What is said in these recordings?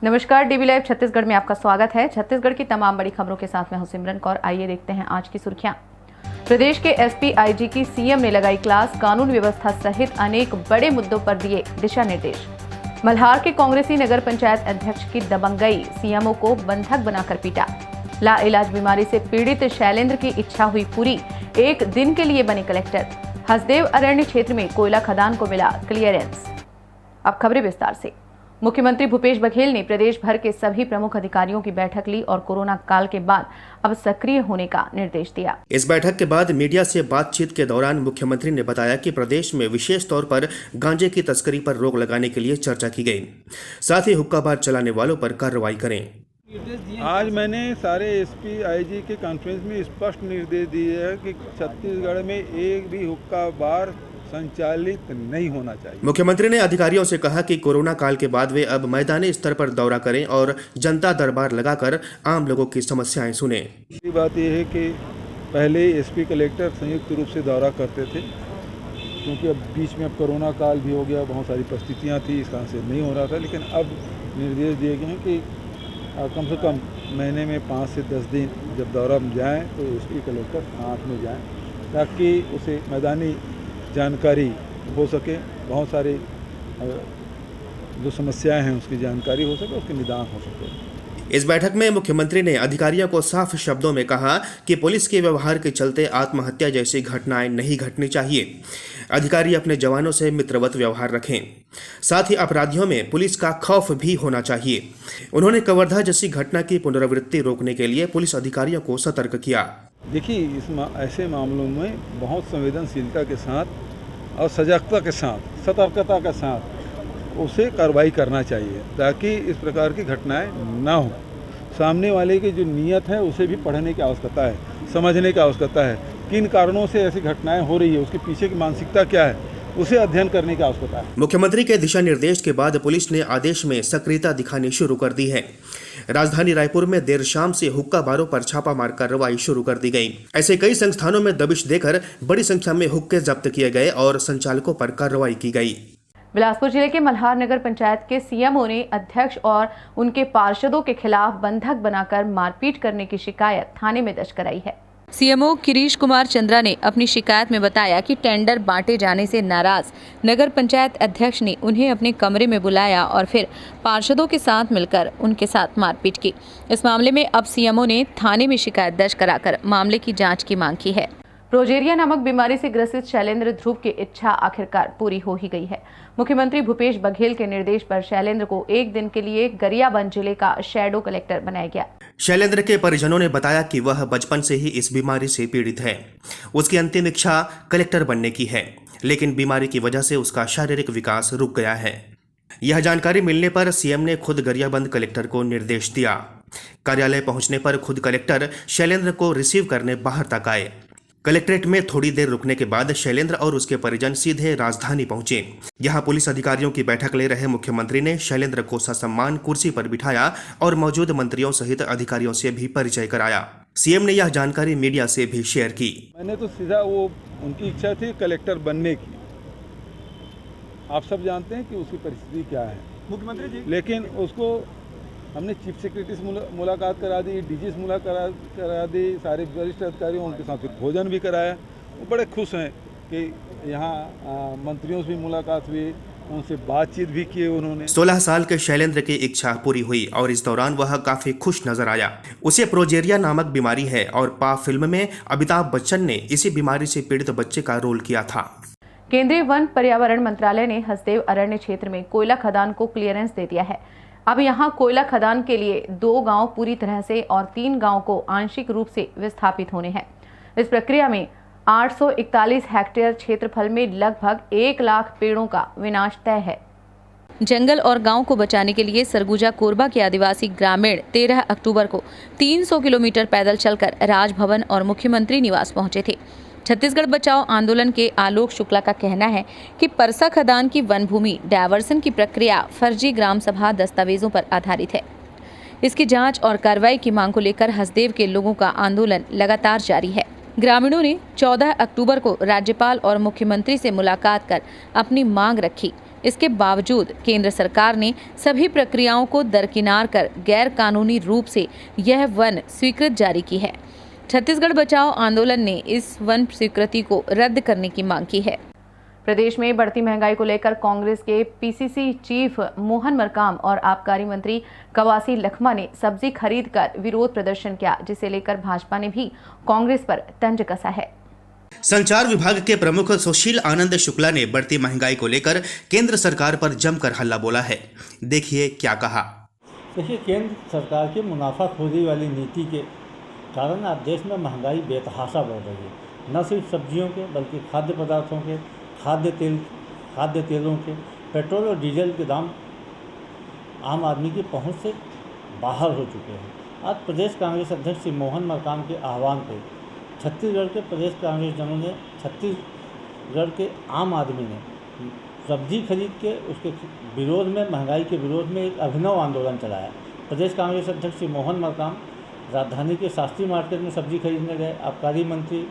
नमस्कार, dB live Chhattisgarh में आपका स्वागत है। छत्तीसगढ़ की तमाम बड़ी खबरों के साथ मैं हूं सिमरन कौर। आइए देखते हैं आज की सुर्खियां। प्रदेश के एसपी आईजी की सीएम ने लगाई क्लास, कानून व्यवस्था सहित अनेक बड़े मुद्दों पर दिए दिशा निर्देश। मल्हार के कांग्रेसी नगर पंचायत अध्यक्ष की दबंगई, सीएमओ को बंधक बनाकर पीटा। लाइलाज बीमारी से पीड़ित शैलेंद्र की इच्छा हुई पूरी, एक दिन के लिए बने कलेक्टर। हसदेव अरण्य क्षेत्र में कोयला खदान को मिला क्लियरेंस। अब खबरें विस्तार से। मुख्यमंत्री भूपेश बघेल ने प्रदेश भर के सभी प्रमुख अधिकारियों की बैठक ली और कोरोना काल के बाद अब सक्रिय होने का निर्देश दिया। इस बैठक के बाद मीडिया से बातचीत के दौरान मुख्यमंत्री ने बताया कि प्रदेश में विशेष तौर पर गांजे की तस्करी पर रोक लगाने के लिए चर्चा की गई, साथ ही हुक्का बार चलाने वालों पर कार्रवाई करें। आज मैंने सारे एसपी आईजी के कॉन्फ्रेंस में स्पष्ट निर्देश दिए हैं कि छत्तीसगढ़ में एक भी हुक्का बार संचालित नहीं होना चाहिए। मुख्यमंत्री ने अधिकारियों से कहा कि कोरोना काल के बाद वे अब मैदानी स्तर पर दौरा करें और जनता दरबार लगाकर आम लोगों की समस्याएं सुने। दूसरी बात यह है कि पहले एसपी कलेक्टर संयुक्त रूप से दौरा करते थे, क्योंकि अब बीच में अब कोरोना काल भी हो गया, बहुत सारी परिस्थितियाँ थी, इस कारण से नहीं हो रहा था। लेकिन अब निर्देश दिए गए हैं कि कम से कम महीने में 5 से 10 दिन जब दौरा में जाएँ तो एसपी कलेक्टर साथ में जाएँ, ताकि उसे मैदानी जानकारी हो सके, बहुत सारे जो समस्याएं हैं उसकी जानकारी हो सके, उसके निदान हो सके। इस बैठक में मुख्यमंत्री ने अधिकारियों को साफ शब्दों में कहा कि पुलिस के व्यवहार के चलते आत्महत्या जैसी घटनाएं नहीं घटनी चाहिए। अधिकारी अपने जवानों से मित्रवत व्यवहार रखें, साथ ही अपराधियों में पुलिस का खौफ भी होना चाहिए। उन्होंने कवर्धा जैसी घटना की पुनरावृत्ति रोकने के लिए पुलिस अधिकारियों को सतर्क किया। देखिए, ऐसे मामलों में बहुत संवेदनशीलता के साथ और सजगता के साथ, सतर्कता के साथ उसे कार्रवाई करना चाहिए, ताकि इस प्रकार की घटनाएं ना हो। सामने वाले की जो नीयत है उसे भी पढ़ने की आवश्यकता है, समझने की आवश्यकता है, किन कारणों से ऐसी घटनाएं हो रही है, उसके पीछे की मानसिकता क्या है, उसे अध्ययन करने की आवश्यकता है। मुख्यमंत्री के दिशा निर्देश के बाद पुलिस ने आदेश में सक्रियता दिखानी शुरू कर दी है। राजधानी रायपुर में देर शाम से हुक्का बारों पर छापामार कार्रवाई शुरू कर दी गई। ऐसे कई संस्थानों में दबिश देकर बड़ी संख्या में हुक्के जब्त किए गए और संचालकों पर कार्रवाई की गई। बिलासपुर जिले के मल्हार नगर पंचायत के सीएमओ ने अध्यक्ष और उनके पार्षदों के खिलाफ बंधक बनाकर मारपीट करने की शिकायत थाने में दर्ज कराई है। सीएमओ किरीश कुमार चंद्रा ने अपनी शिकायत में बताया कि टेंडर बांटे जाने से नाराज नगर पंचायत अध्यक्ष ने उन्हें अपने कमरे में बुलाया और फिर पार्षदों के साथ मिलकर उनके साथ मारपीट की। इस मामले में अब सीएमओ ने थाने में शिकायत दर्ज कराकर मामले की जांच की मांग की है। प्रोजेरिया नामक बीमारी से ग्रसित शैलेंद्र ध्रुव की इच्छा आखिरकार पूरी हो ही गई है। मुख्यमंत्री भूपेश बघेल के निर्देश पर शैलेंद्र को एक दिन के लिए गरियाबंद जिले का शैडो कलेक्टर बनाया गया। शैलेंद्र के परिजनों ने बताया कि वह बचपन से ही इस बीमारी से पीड़ित है। उसकी अंतिम इच्छा कलेक्टर बनने की है, लेकिन बीमारी की वजह से उसका शारीरिक विकास रुक गया है। यह जानकारी मिलने पर सीएम ने खुद गरियाबंद कलेक्टर को निर्देश दिया। कार्यालय पहुंचने पर खुद कलेक्टर शैलेंद्र को रिसीव करने बाहर तक आए। कलेक्ट्रेट में थोड़ी देर रुकने के बाद शैलेंद्र और उसके परिजन सीधे राजधानी पहुंचे। यहां पुलिस अधिकारियों की बैठक ले रहे मुख्यमंत्री ने शैलेंद्र को ससम्मान कुर्सी पर बिठाया और मौजूद मंत्रियों सहित अधिकारियों से भी परिचय कराया। सीएम ने यह जानकारी मीडिया से भी शेयर की। मैंने तो सीधा वो उनकी इच्छा थी कलेक्टर बनने की, आप सब जानते हैं कि उसकी परिस्थिति क्या है मुख्यमंत्री जी, लेकिन उसको हमने चीफ सेक्रेटरी से मुलाकात करा दी, डीजी से मुलाकात करा दी, सारे वरिष्ठ अधिकारियों उनके साथ फिर भोजन भी कराया। वो बड़े खुश हैं कि यहाँ मंत्रियों से भी मुलाकात हुई, उनसे बातचीत भी की उन्होंने। 16 साल के शैलेंद्र की इच्छा पूरी हुई और इस दौरान वह काफी खुश नजर आया। उसे प्रोजेरिया नामक बीमारी है और पा फिल्म में अमिताभ बच्चन ने इसी बीमारी से पीड़ित बच्चे का रोल किया था। केंद्रीय वन पर्यावरण मंत्रालय ने हसदेव अरण्य क्षेत्र में कोयला खदान को क्लियरेंस दे दिया है। अब यहां कोयला खदान के लिए 2 गांव पूरी तरह से और 3 गांव को आंशिक रूप से विस्थापित होने हैं। इस प्रक्रिया में 841 हेक्टेयर क्षेत्रफल में लगभग 1 लाख पेड़ों का विनाश तय है। जंगल और गांव को बचाने के लिए सरगुजा कोरबा के आदिवासी ग्रामीण 13 अक्टूबर को 300 किलोमीटर पैदल चलकर राजभवन और मुख्यमंत्री निवास पहुंचे थे। छत्तीसगढ़ बचाओ आंदोलन के आलोक शुक्ला का कहना है कि परसा खदान की वन भूमि डायवर्सन की प्रक्रिया फर्जी ग्राम सभा दस्तावेजों पर आधारित है। इसकी जांच और कार्रवाई की मांग को लेकर हसदेव के लोगों का आंदोलन लगातार जारी है। ग्रामीणों ने 14 अक्टूबर को राज्यपाल और मुख्यमंत्री से मुलाकात कर अपनी मांग रखी। इसके बावजूद केंद्र सरकार ने सभी प्रक्रियाओं को दरकिनार कर गैर कानूनी रूप से यह वन स्वीकृत जारी की है। छत्तीसगढ़ बचाओ आंदोलन ने इस वन स्वीकृति को रद्द करने की मांग की है। प्रदेश में बढ़ती महंगाई को लेकर कांग्रेस के पीसीसी चीफ मोहन मरकाम और आबकारी मंत्री कवासी लखमा ने सब्जी खरीद कर विरोध प्रदर्शन किया, जिसे लेकर भाजपा ने भी कांग्रेस पर तंज कसा है। संचार विभाग के प्रमुख सुशील आनंद शुक्ला ने बढ़ती महंगाई को लेकर केंद्र सरकार पर जमकर हल्ला बोला है। देखिए क्या कहा। देखिए, केंद्र सरकार की मुनाफाखोरी वाली नीति के कारण आज देश में महंगाई बेतहाशा बढ़ रही है। न सिर्फ सब्जियों के बल्कि खाद्य पदार्थों के, खाद्य तेलों के, पेट्रोल और डीजल के दाम आम आदमी की पहुंच से बाहर हो चुके हैं। आज प्रदेश कांग्रेस अध्यक्ष श्री मोहन मरकाम के आह्वान पर छत्तीसगढ़ के प्रदेश कांग्रेस जनों ने, छत्तीसगढ़ के आम आदमी ने सब्जी खरीद के उसके विरोध में, महंगाई के विरोध में एक अभिनव आंदोलन चलाया। प्रदेश कांग्रेस अध्यक्ष श्री मोहन मरकाम राजधानी के शास्त्री मार्केट में सब्जी खरीदने गए। आबकारी मंत्री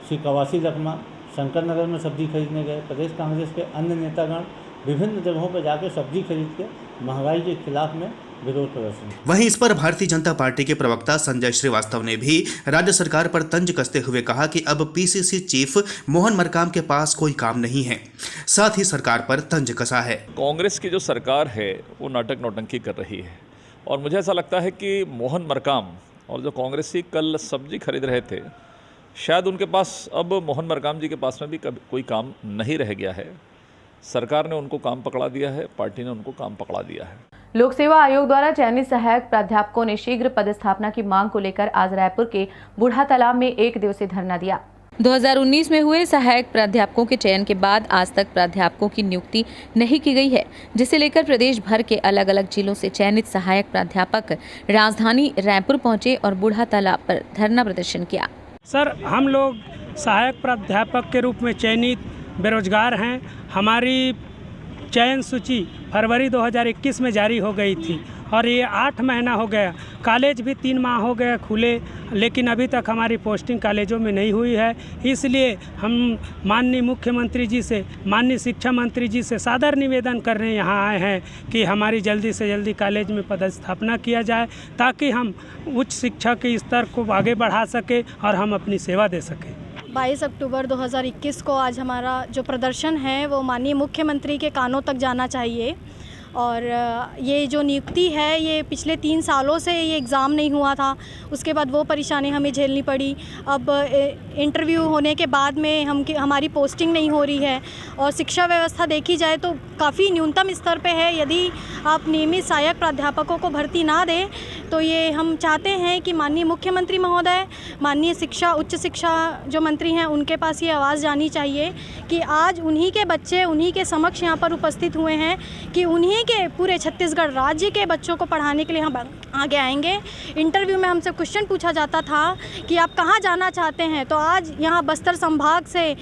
श्री कवासी लखमा शंकर नगर में सब्जी खरीदने गए। प्रदेश कांग्रेस के अन्य नेतागण विभिन्न जगहों पर जाकर सब्जी खरीद के महंगाई के खिलाफ में विरोध प्रदर्शन। वहीं इस पर भारतीय जनता पार्टी के प्रवक्ता संजय श्रीवास्तव ने भी राज्य सरकार पर तंज कसते हुए कहा कि अब पीसीसी चीफ मोहन मरकाम के पास कोई काम नहीं है, साथ ही सरकार पर तंज कसा है। कांग्रेस की जो सरकार है वो नाटक नौटंकी कर रही है और मुझे ऐसा लगता है कि मोहन मरकाम और जो कांग्रेसी कल सब्जी खरीद रहे थे, शायद उनके पास अब मोहन मरकाम जी के पास में भी कोई काम नहीं रह गया है। सरकार ने उनको काम पकड़ा दिया है, पार्टी ने उनको काम पकड़ा दिया है। लोक सेवा आयोग द्वारा चयनित सहायक प्राध्यापकों ने शीघ्र पदस्थापना की मांग को लेकर आज रायपुर के बूढ़ा तालाब में 1 दिवसीय धरना दिया। 2019 में हुए सहायक प्राध्यापकों के चयन के बाद आज तक प्राध्यापकों की नियुक्ति नहीं की गई है, जिसे लेकर प्रदेश भर के अलग अलग जिलों से चयनित सहायक प्राध्यापक राजधानी रायपुर पहुंचे और बूढ़ा तालाब पर धरना प्रदर्शन किया। सर, हम लोग सहायक प्राध्यापक के रूप में चयनित बेरोजगार हैं। हमारी चयन सूची फरवरी 2021 में जारी हो गई थी और ये 8 महीना हो गया। कॉलेज भी 3 माह हो गए खुले, लेकिन अभी तक हमारी पोस्टिंग कॉलेजों में नहीं हुई है। इसलिए हम माननीय मुख्यमंत्री जी से, माननीय शिक्षा मंत्री जी से सादर निवेदन करने यहाँ आए हैं कि हमारी जल्दी से जल्दी कॉलेज में पदस्थापना किया जाए, ताकि हम उच्च शिक्षा के स्तर को आगे बढ़ा सकें और हम अपनी सेवा दे सकें। 22 अक्टूबर 2021 को आज हमारा जो प्रदर्शन है वो माननीय मुख्यमंत्री के कानों तक जाना चाहिए। और ये जो नियुक्ति है, ये पिछले 3 सालों से ये एग्ज़ाम नहीं हुआ था, उसके बाद वो परेशानी हमें झेलनी पड़ी। अब इंटरव्यू होने के बाद में हमारी पोस्टिंग नहीं हो रही है और शिक्षा व्यवस्था देखी जाए तो काफ़ी न्यूनतम स्तर पे है। यदि आप नियमित सहायक प्राध्यापकों को भर्ती ना दें तो ये हम चाहते हैं कि माननीय मुख्यमंत्री महोदय, माननीय उच्च शिक्षा जो मंत्री हैं, उनके पास ये आवाज़ जानी चाहिए कि आज उन्हीं के बच्चे उन्हीं के समक्ष यहाँ पर उपस्थित हुए हैं कि उन्हीं के पूरे छत्तीसगढ़ राज्य के बच्चों को पढ़ाने के लिए हम आगे आएंगे। इंटरव्यू में हमसे क्वेश्चन पूछा जाता था कि आप कहाँ जाना चाहते हैं, तो आज यहाँ बस्तर संभाग से,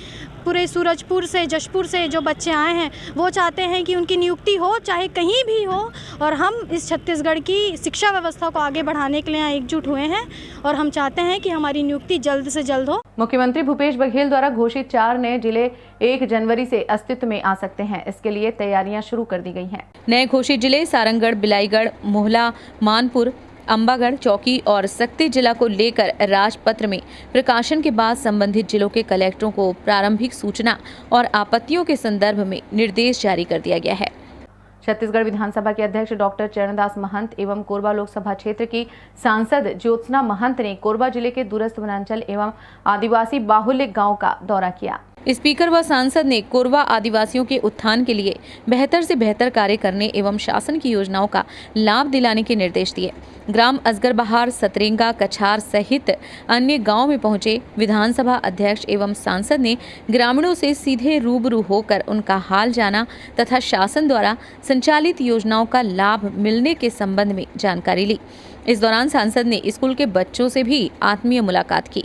पूरे सूरजपुर से, जशपुर से जो बच्चे आए हैं वो चाहते हैं कि उनकी नियुक्ति हो, चाहे कहीं भी हो, और हम इस छत्तीसगढ़ की शिक्षा व्यवस्था को आगे बढ़ाने के लिए यहाँ एकजुट हुए हैं और हम चाहते हैं कि हमारी नियुक्ति जल्द से जल्द हो। मुख्यमंत्री भूपेश बघेल द्वारा घोषित 4 नए जिले 1 जनवरी से अस्तित्व में आ सकते हैं। इसके लिए तैयारियां शुरू कर दी गई हैं। नए घोषित जिले सारंगढ़, बिलाईगढ़, मोहला, मानपुर, अंबागढ़, चौकी और सक्ती जिला को लेकर राजपत्र में प्रकाशन के बाद संबंधित जिलों के कलेक्टरों को प्रारंभिक सूचना और आपत्तियों के संदर्भ में निर्देश जारी कर दिया गया है। छत्तीसगढ़ विधानसभा के अध्यक्ष डॉक्टर चरणदास महंत एवं कोरबा लोकसभा क्षेत्र की सांसद ज्योत्सना महंत ने कोरबा जिले के दूरस्थ वनांचल एवं आदिवासी बाहुल्य गांव का दौरा किया। स्पीकर व सांसद ने कोरबा आदिवासियों के उत्थान के लिए बेहतर से बेहतर कार्य करने एवं शासन की योजनाओं का लाभ दिलाने के निर्देश दिए। ग्राम असगर बहार, सतरेंगा, कछार सहित अन्य गांव में पहुंचे विधानसभा अध्यक्ष एवं सांसद ने ग्रामीणों से सीधे रूबरू होकर उनका हाल जाना तथा शासन द्वारा संचालित योजनाओं का लाभ मिलने के संबंध में जानकारी ली। इस दौरान सांसद ने स्कूल के बच्चों से भी आत्मीय मुलाकात की।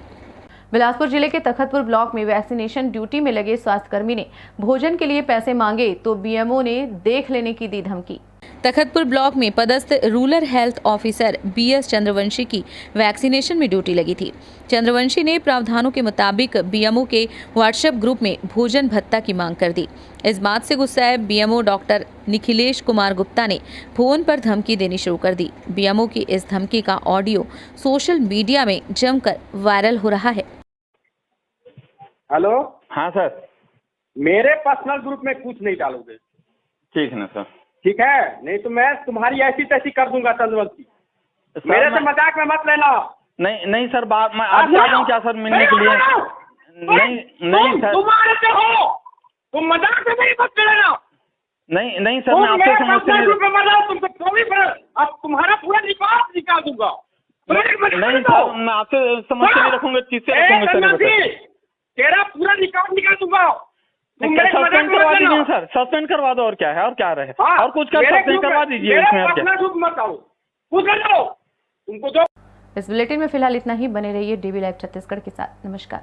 बिलासपुर जिले के तखतपुर ब्लॉक में वैक्सीनेशन ड्यूटी में लगे स्वास्थ्यकर्मी ने भोजन के लिए पैसे मांगे तो बीएमओ ने देख लेने की दी धमकी। तखतपुर ब्लॉक में पदस्थ rural health officer BS Chandravanshi की वैक्सीनेशन में ड्यूटी लगी थी। चंद्रवंशी ने प्रावधानों के मुताबिक BMO के व्हाट्सएप ग्रुप में भोजन भत्ता की मांग कर दी। इस बात से गुस्साए BMO डॉक्टर निखिलेश कुमार गुप्ता ने फोन पर धमकी देनी शुरू कर दी। BMO की इस धमकी का ऑडियो सोशल मीडिया में जमकर वायरल हो रहा है। हेलो, हाँ सर, मेरे पर्सनल ग्रुप में कुछ नहीं डालोगे, ठीक है ना सर। ठीक है? नहीं तो मैं तुम्हारी ऐसी तैसी कर दूंगा चंद्रवंशी। मेरे से मजाक में मत लेना। नहीं नहीं सर, बात मैं आज आ जाऊँ क्या सर मिलने के लिए? नहीं सर, तुम्हारे से हो, तुम मजाक में नहीं मत लेना। नहीं सर, मैं आपसे समझते नहीं, अब तुम्हारा पूरा रिकॉर्ड निकाल दूंगा। नहीं सर, मैं आपसे समझते नहीं रखूंगा, किससे रखूंगा सर? तेरा पूरा रिकॉर्ड निकाल दूंगा। सस्पेंड करवा दीजिए सर, सस्पेंड करवा दो, और क्या है, और क्या रहे, और कुछ कर सकते हैं, करवा दीजिए इसमें, और क्या। इस बुलेटिन में फिलहाल इतना ही। बने रहिए DB लाइव छत्तीसगढ़ के साथ। नमस्कार।